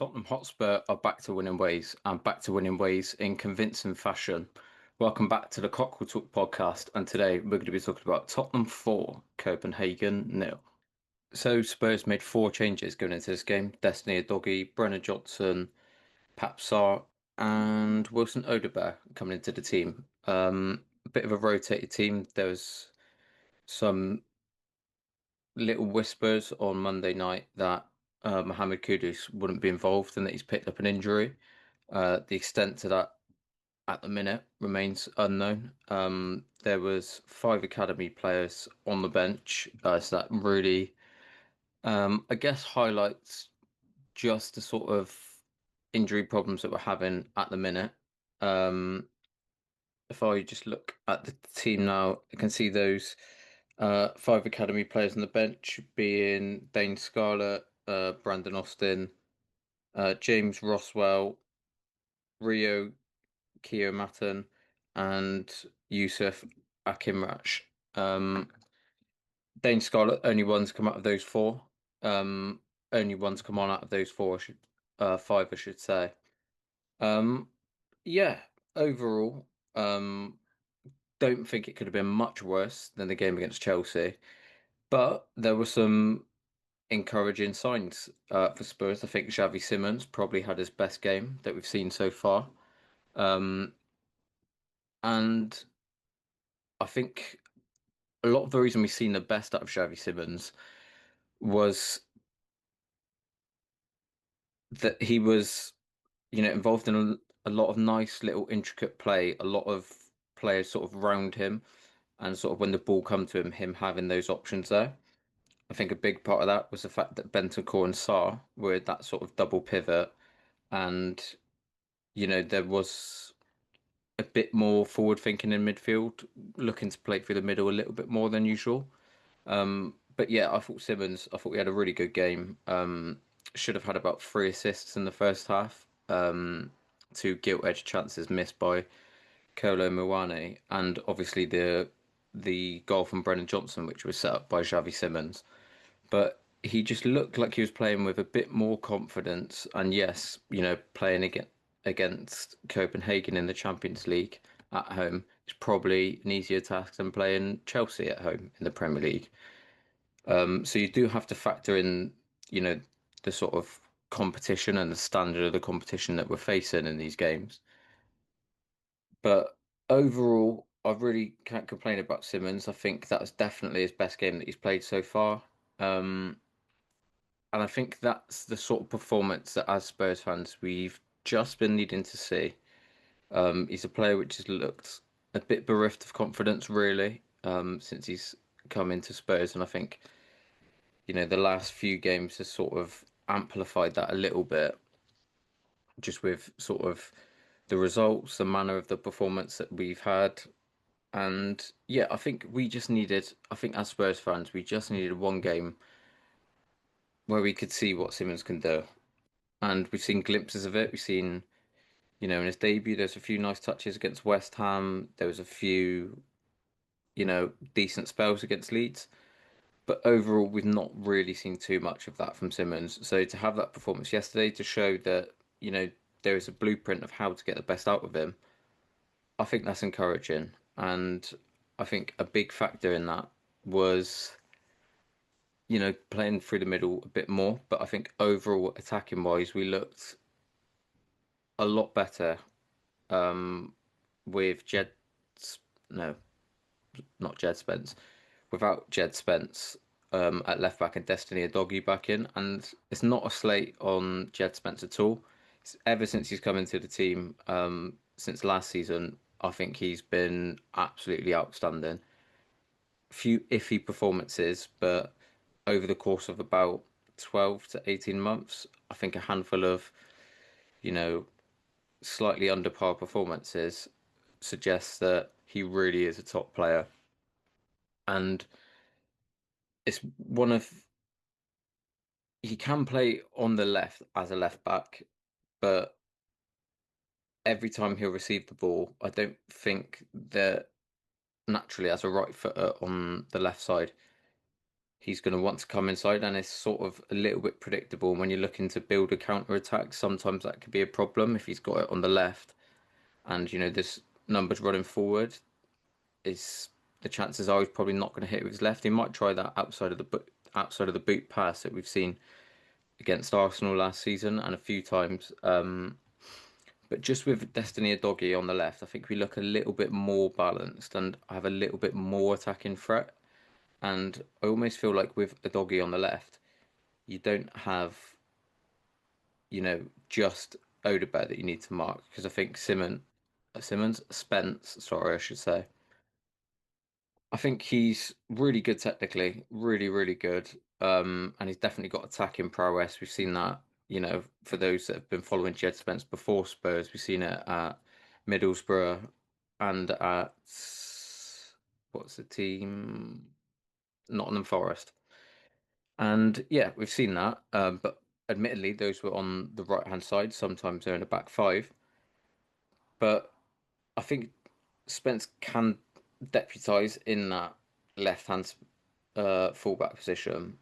Tottenham Hotspur are back to winning ways and back to winning ways in convincing fashion. Welcome back to the Cockle Talk podcast, and today we're going to be talking about Tottenham 4, Copenhagen nil. So Spurs made four changes going into this game. Destiny Adoggy, Brennan Johnson, Pap Sarr, and Wilson Odobert coming into the team. A bit of a rotated team. There was some little whispers on Monday night that Mohamed Kudus wouldn't be involved and that he's picked up an injury. The extent to that at the minute remains unknown. There was five academy players on the bench, so that really, I guess, highlights just the sort of injury problems that we're having at the minute. Um, if I just look at the team now, I can see those five academy players on the bench being Dane Scarlett, Brandon Austin, James Rosswell, Rio Keomatin, and Yusuf Akimrach. Um, Dane Scarlett, only one's come out of those four. Um, Only one's come on out of those four, five, I should say. Um, yeah, overall, don't think it could have been much worse than the game against Chelsea, but there were some encouraging signs for Spurs. I think Xavi Simons probably had his best game that we've seen so far. Um, and I think a lot of the reason we've seen the best out of Xavi Simons was that he was, involved in a lot of nice little intricate play, a lot of players sort of round him, and sort of when the ball come to him, him having those options there. I think a big part of that was the fact that Bentancur and Sarr were that sort of double pivot, and there was a bit more forward thinking in midfield, looking to play through the middle a little bit more than usual. But yeah, I thought he had a really good game. Should have had about three assists in the first half. Two gilt edge chances missed by Kolo Muani, and obviously the goal from Brennan Johnson, which was set up by Xavi Simons. But he just looked like he was playing with a bit more confidence. And yes, playing against Copenhagen in the Champions League at home is probably an easier task than playing Chelsea at home in the Premier League. So you do have to factor in, you know, the sort of competition and the standard of the competition that we're facing in these games. But overall, I really can't complain about Simmons. I think that was definitely his best game that he's played so far. Um, and I think that's the sort of performance that, as Spurs fans, we've just been needing to see. He's a player which has looked a bit bereft of confidence, really, since he's come into Spurs. And I think, the last few games has sort of amplified that a little bit, just with sort of the results, the manner of the performance that we've had. And yeah, I think as Spurs fans, we just needed one game where we could see what Simmons can do. And we've seen glimpses of it. We've seen, in his debut, there's a few nice touches against West Ham. There was a few, decent spells against Leeds. But overall, we've not really seen too much of that from Simmons. So to have that performance yesterday to show that, there is a blueprint of how to get the best out of him, I think that's encouraging. And I think a big factor in that was, playing through the middle a bit more. But I think overall, attacking wise, we looked a lot better with no, not Jed Spence, without Jed Spence at left back and Destiny Adoggy back in. And it's not a slate on Jed Spence at all. Ever since he's come into the team, since last season, I think he's been absolutely outstanding. Few iffy performances, but over the course of about 12 to 18 months, I think a handful of, you know, slightly under par performances suggests that he really is a top player. And it's one of he can play on the left as a left back, but every time he'll receive the ball, I don't think that naturally as a right footer on the left side, he's going to want to come inside, and it's sort of a little bit predictable. When you're looking to build a counter attack, sometimes that could be a problem if he's got it on the left, and this numbers running forward is the chances are he's probably not going to hit with his left. He might try that outside of the boot pass that we've seen against Arsenal last season and a few times. But just with Destiny Doggy on the left, I think we look a little bit more balanced and have a little bit more attacking threat. And I almost feel like with a doggy on the left, you don't have, just Odegaard that you need to mark because I think Spence, sorry, I should say. I think he's really good technically, really, really good. And he's definitely got attacking prowess. We've seen that, for those that have been following Jed Spence before Spurs, we've seen it at Middlesbrough and at what's the team? Nottingham Forest. And yeah, we've seen that. But admittedly, those were on the right hand side. Sometimes they're in a back five. But I think Spence can deputise in that left hand fullback position.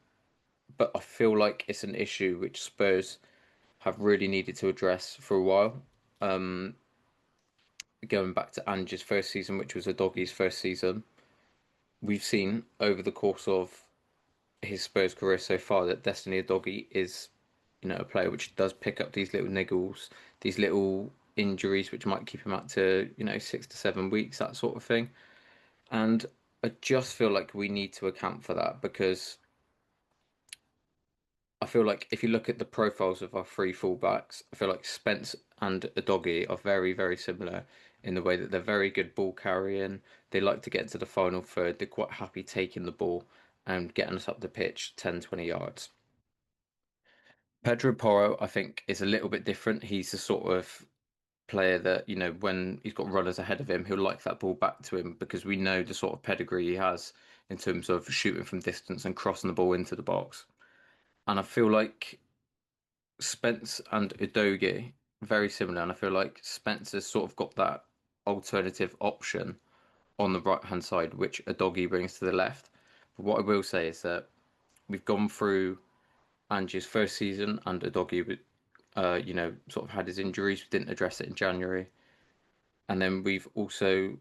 But I feel like it's an issue which Spurs have really needed to address for a while. Um, Going back to Ange's first season, which was a doggy's first season, we've seen over the course of his Spurs career so far that Destiny Doggy is, a player which does pick up these little niggles, these little injuries which might keep him out to, 6 to 7 weeks, that sort of thing. And I just feel like we need to account for that because I feel like if you look at the profiles of our three fullbacks, I feel like Spence and Udogie are very, very similar in the way that they're very good ball carrying. They like to get into the final third. They're quite happy taking the ball and getting us up the pitch 10, 20 yards. Pedro Porro, I think, is a little bit different. He's the sort of player that, when he's got runners ahead of him, he'll like that ball back to him because we know the sort of pedigree he has in terms of shooting from distance and crossing the ball into the box. And I feel like Spence and Udogie very similar, and I feel like Spence has sort of got that alternative option on the right hand side, which Udogie brings to the left. But what I will say is that we've gone through Ange's first season, and Udogie, sort of had his injuries. We didn't address it in January, and then we've also,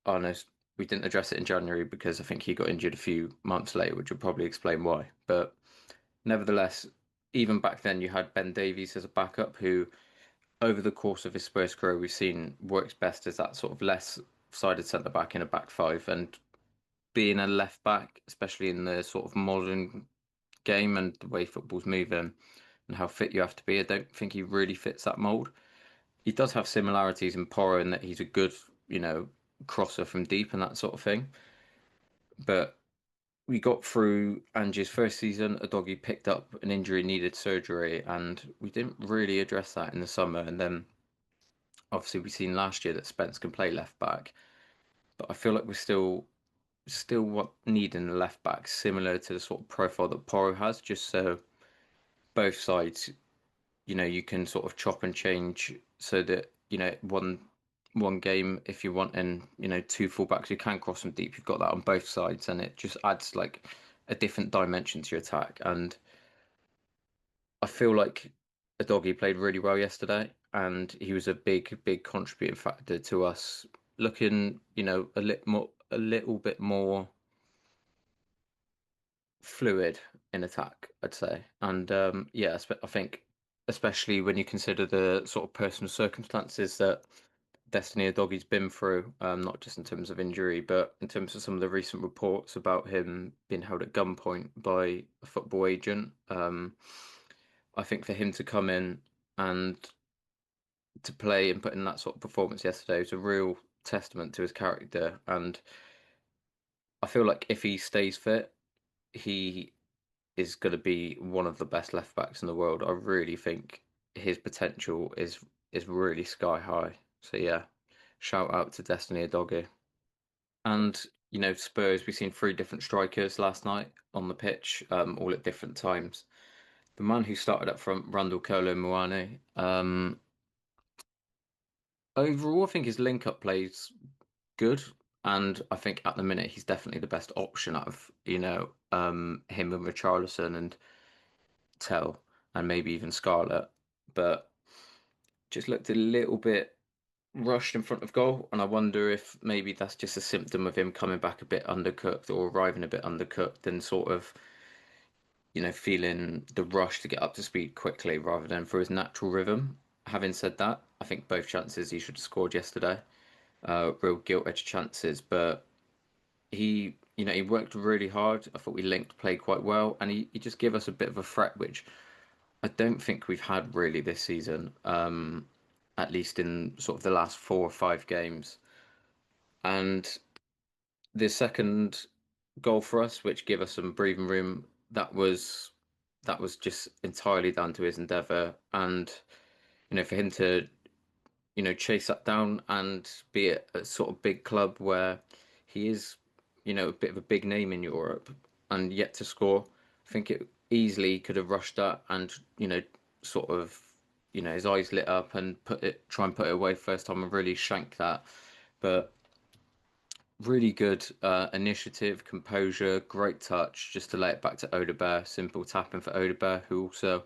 honest, we didn't address it in January because I think he got injured a few months later, which would probably explain why. But nevertheless, even back then, you had Ben Davies as a backup who over the course of his Spurs career, we've seen works best as that sort of less sided centre back in a back five. And being a left back, especially in the sort of modern game and the way football's moving and how fit you have to be, I don't think he really fits that mould. He does have similarities in Porro in that he's a good, you know, crosser from deep and that sort of thing. But we got through Ange's first season, a doggy picked up an injury, needed surgery, and we didn't really address that in the summer. And then obviously we've seen last year that Spence can play left back, but I feel like we're still what needing a left back similar to the sort of profile that Porro has, just so both sides, you can sort of chop and change so that, one game if you want and two fullbacks you can cross them deep, you've got that on both sides and it just adds like a different dimension to your attack. And I feel like Adogi played really well yesterday, and he was a big, big contributing factor to us looking, a little bit more fluid in attack, I'd say. And yeah, I think especially when you consider the sort of personal circumstances that Destiny Adogi's been through, not just in terms of injury, but in terms of some of the recent reports about him being held at gunpoint by a football agent. I think for him to come in and to play and put in that sort of performance yesterday was a real testament to his character. And I feel like if he stays fit, he is going to be one of the best left backs in the world. I really think his potential is really sky high. So yeah, shout out to Destiny Adoggy. And Spurs, we've seen three different strikers last night on the pitch, all at different times. The man who started up front, Randall Kolo Muani, overall, I think his link-up plays good, And I think at the minute he's definitely the best option out of, him and Richarlison and Tell and maybe even Scarlett. But just looked a little bit rushed in front of goal, and I wonder if maybe that's just a symptom of him coming back a bit undercooked or arriving a bit undercooked and sort of, feeling the rush to get up to speed quickly rather than for his natural rhythm. Having said that, I think both chances he should have scored yesterday. Real gilt edge chances, but he worked really hard. I thought we linked play quite well, and he just gave us a bit of a threat, which I don't think we've had really this season, at least in sort of the last 4 or 5 games. And the second goal for us, which gave us some breathing room, that was just entirely down to his endeavour, and for him to chase that down and be at a sort of big club where he is, a bit of a big name in Europe and yet to score. I think it easily could have rushed that and, sort of, his eyes lit up and try and put it away first time and really shank that. But really good initiative, composure, great touch just to lay it back to Odegaard. Simple tapping for Odegaard, who also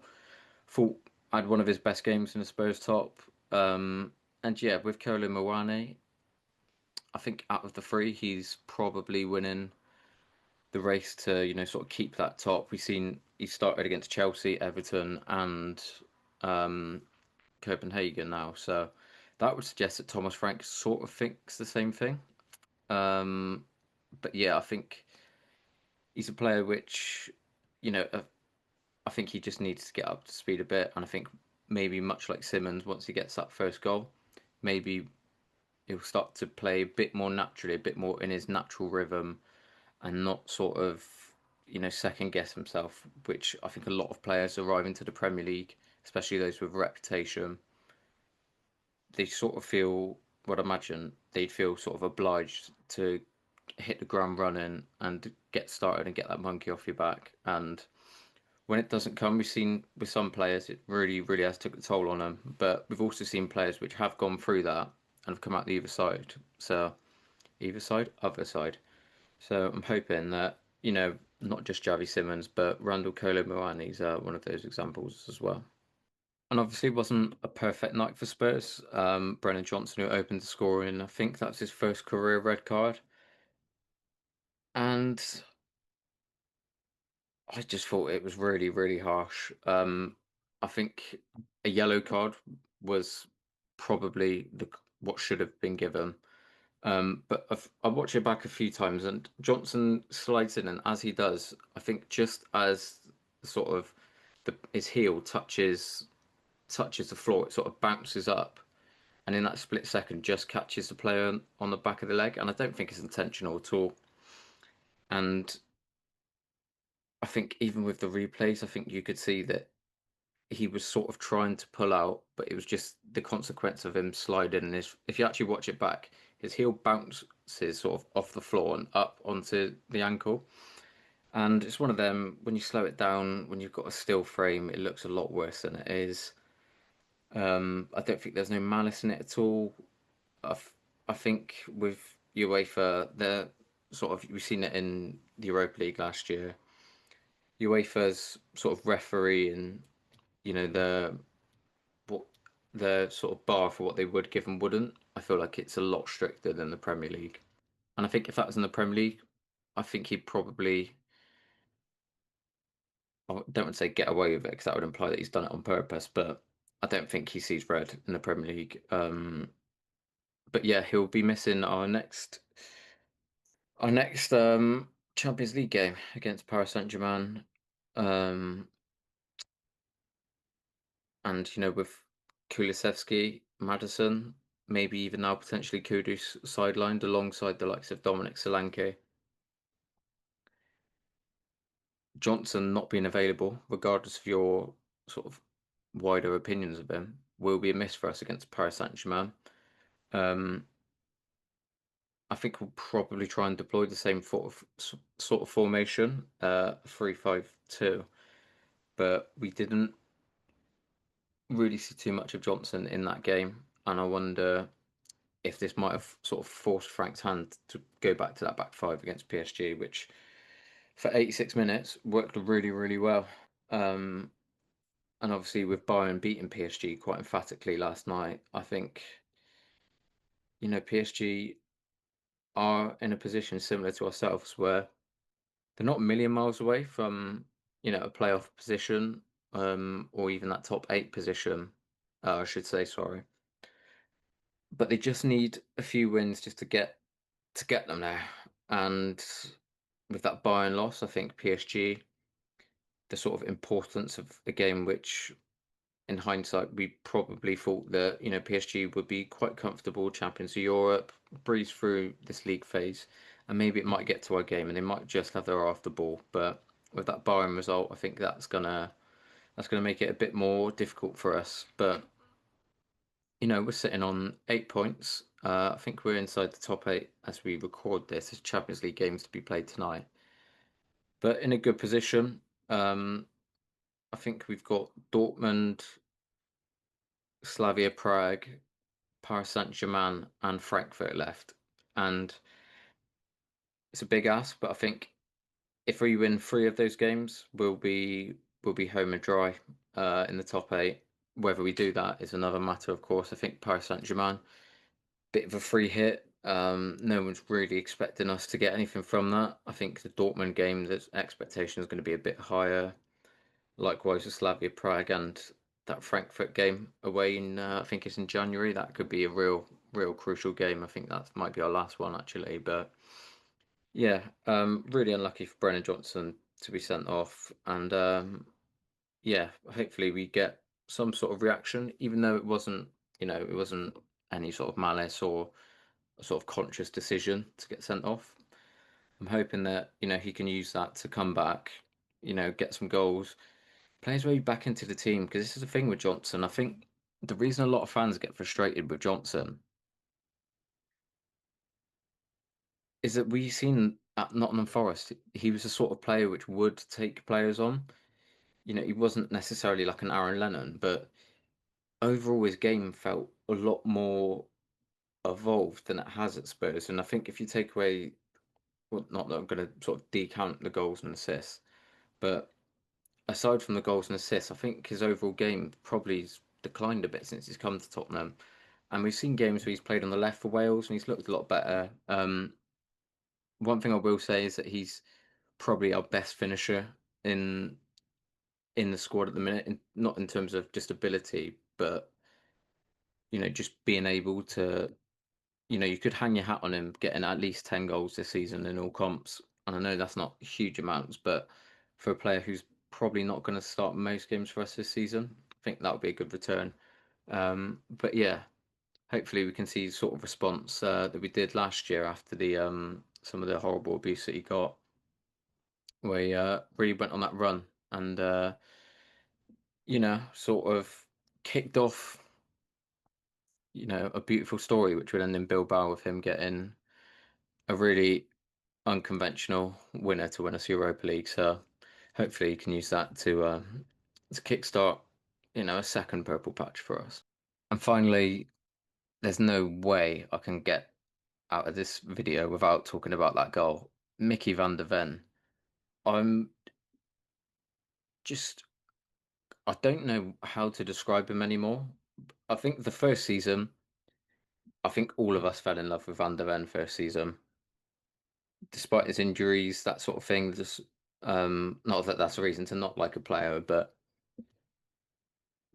thought had one of his best games in the Spurs top. And yeah, with Kolo Muani, I think out of the three, he's probably winning the race to, sort of keep that top. We've seen he started against Chelsea, Everton, and um, Copenhagen now. So that would suggest that Thomas Frank sort of thinks the same thing. Um, but yeah, I think he's a player which, I think he just needs to get up to speed a bit. And I think maybe much like Simmons, once he gets that first goal, maybe he'll start to play a bit more naturally, a bit more in his natural rhythm, and not sort of, second guess himself, which I think a lot of players arriving to the Premier League, especially those with reputation, they sort of feel, what I imagine, they'd feel sort of obliged to hit the ground running and get started and get that monkey off your back. And when it doesn't come, we've seen with some players it really, really has took a toll on them. But we've also seen players which have gone through that and have come out the other side. So either side, other side. So I'm hoping that, not just Javi Simmons, but Randall Kolo Muani's one of those examples as well. And obviously, it wasn't a perfect night for Spurs. Brennan Johnson, who opened the scoring, I think that's his first career red card. And I just thought it was really, really harsh. I think a yellow card was probably what should have been given. But I watched it back a few times, and Johnson slides in, and as he does, I think just as sort of his heel touches the floor, it sort of bounces up, and in that split second, just catches the player on the back of the leg, and I don't think it's intentional at all. And I think even with the replays, I think you could see that he was sort of trying to pull out, but it was just the consequence of him sliding. And if you actually watch it back, his heel bounces sort of off the floor and up onto the ankle. And it's one of them, when you slow it down, when you've got a still frame, it looks a lot worse than it is. I don't think there's no malice in it at all. I, I think with UEFA, they're sort of, we've seen it in the Europa League last year. UEFA's sort of referee and, the what the sort of bar for what they would give and wouldn't. I feel like it's a lot stricter than the Premier League. And I think if that was in the Premier League, I think he'd probably, I don't want to say get away with it because that would imply that he's done it on purpose, but I don't think he sees red in the Premier League. But yeah, he'll be missing our next Champions League game against Paris Saint-Germain. Um, and with Kulusevski, Madison, maybe even now potentially Kudus sidelined alongside the likes of Dominic Solanke. Johnson not being available, regardless of your sort of wider opinions of him, will be a miss for us against Paris Saint-Germain. Um, I think we'll probably try and deploy the same sort of formation, 3-5-2, but we didn't really see too much of Johnson in that game, and I wonder if this might have sort of forced Frank's hand to go back to that back five against PSG, which for 86 minutes worked really, really well. Um, and obviously with Bayern beating PSG quite emphatically last night, I think, PSG are in a position similar to ourselves where they're not a million miles away from, a playoff position, or even that top eight position, I should say, sorry. But they just need a few wins just to get them there. And with that Bayern loss, I think PSG, the sort of importance of a game which in hindsight, we probably thought that, PSG would be quite comfortable champions of Europe, breeze through this league phase, and maybe it might get to our game and they might just have their eye off the ball. But with that Bayern result, I think that's gonna make it a bit more difficult for us. But we're sitting on 8 points. I think we're inside the top eight as we record this. There's Champions League games to be played tonight, but in a good position. I think we've got Dortmund, Slavia Prague, Paris Saint-Germain and Frankfurt left. And it's a big ask, but I think if we win three of those games, we'll be home and dry in the top eight. Whether we do that is another matter, of course. I think Paris Saint-Germain, bit of a free hit. No one's really expecting us to get anything from that. I think the Dortmund game, the expectation is going to be a bit higher. Likewise, the Slavia Prague and that Frankfurt game away in I think it's in January. That could be a real crucial game. I think that might be our last one actually. But yeah, really unlucky for Brennan Johnson to be sent off, and yeah, hopefully we get some sort of reaction, even though it wasn't any sort of malice or a sort of conscious decision to get sent off. I'm hoping that he can use that to come back, get some goals, play his way back into the team because this is the thing with Johnson. I think the reason a lot of fans get frustrated with Johnson is that we've seen at Nottingham Forest, he was the sort of player which would take players on. He wasn't necessarily like an Aaron Lennon, but overall his game felt a lot more evolved than it has at Spurs. And I think if you take away, well, not that I'm going to sort of decount the goals and assists, but aside from the goals and assists, I think his overall game probably has declined a bit since he's come to Tottenham. And we've seen games where he's played on the left for Wales and he's looked a lot better. One thing I will say is that he's probably our best finisher in in the squad at the minute, not in terms of just ability, but just being able to, you could hang your hat on him getting at least 10 goals this season in all comps. And I know that's not huge amounts, but for a player who's probably not going to start most games for us this season, I think that would be a good return. But yeah, hopefully we can see sort of response that we did last year after the some of the horrible abuse that he got. We really went on that run and sort of kicked off, a beautiful story which would end in Bilbao with him getting a really unconventional winner to win us Europa League. So hopefully you can use that to kickstart, a second purple patch for us. And finally, there's no way I can get out of this video without talking about that goal. Micky van der Ven. I'm just I don't know how to describe him anymore. I think the first season, I think all of us fell in love with Van der Ven first season, despite his injuries, that sort of thing. Just not that that's a reason to not like a player, but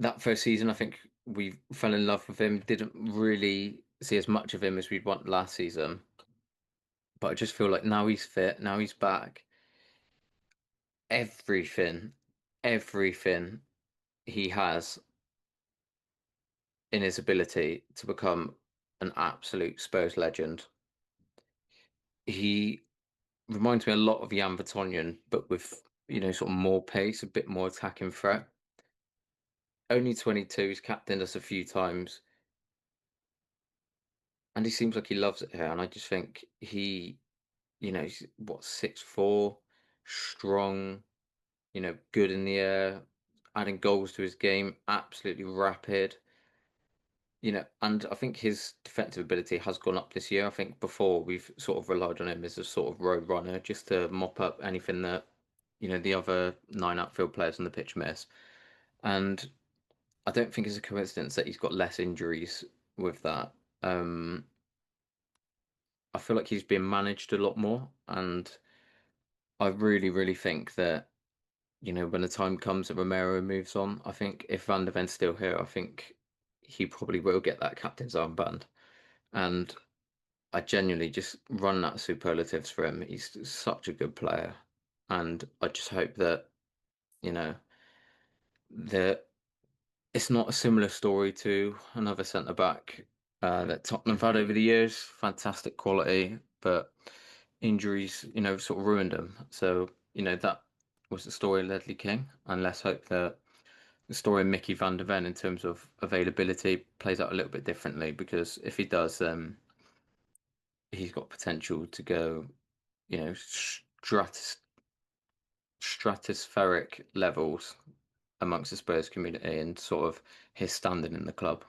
that first season, I think we fell in love with him. Didn't really see as much of him as we'd want last season, but I just feel like now he's fit, now he's back. Everything, everything he has in his ability to become an absolute Spurs legend. He reminds me a lot of Jan Vertonghen, but with sort of more pace, a bit more attacking threat. Only 22, he's captained us a few times, and he seems like he loves it here. And I just think he's what 6'4", strong, good in the air, adding goals to his game, absolutely rapid. And I think his defensive ability has gone up this year. I think before we've sort of relied on him as a sort of road runner just to mop up anything that, the other nine outfield players on the pitch miss. And I don't think it's a coincidence that he's got less injuries with that. Um, I feel like he's been managed a lot more, and I really, really think that, when the time comes that Romero moves on, I think if Van de Ven's still here, I think he probably will get that captain's armband. And I genuinely just run that superlatives for him. He's such a good player. And I just hope that, you know, that it's not a similar story to another centre back that Tottenham have had over the years. Fantastic quality, but injuries, sort of ruined him. So, that was the story of Ledley King. And let's hope that the story of Micky van der Ven in terms of availability plays out a little bit differently because if he does, he's got potential to go, stratospheric levels amongst the Spurs community and sort of his standing in the club.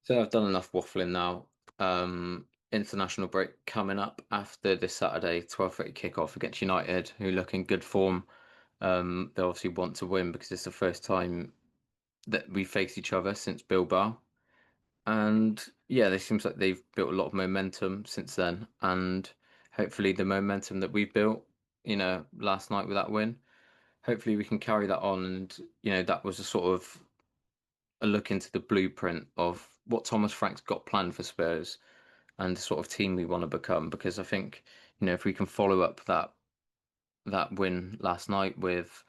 So I've done enough waffling now. International break coming up after this Saturday, 12:30 kickoff against United, who look in good form. They obviously want to win because it's the first time that we face each other since Bilbao. And yeah, it seems like they've built a lot of momentum since then. And hopefully the momentum that we built, last night with that win, hopefully we can carry that on. And, that was a sort of a look into the blueprint of what Thomas Frank's got planned for Spurs and the sort of team we want to become. Because I think, if we can follow up that win last night with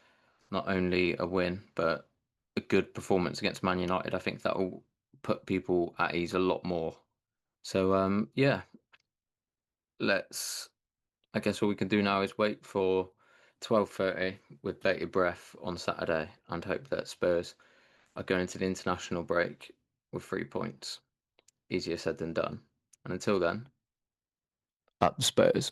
not only a win, but a good performance against Man United, I think that will put people at ease a lot more. So yeah, let's I guess all we can do now is wait for 12:30 with bated breath on Saturday and hope that Spurs are going to the international break with 3 points. Easier said than done. And until then, up the Spurs.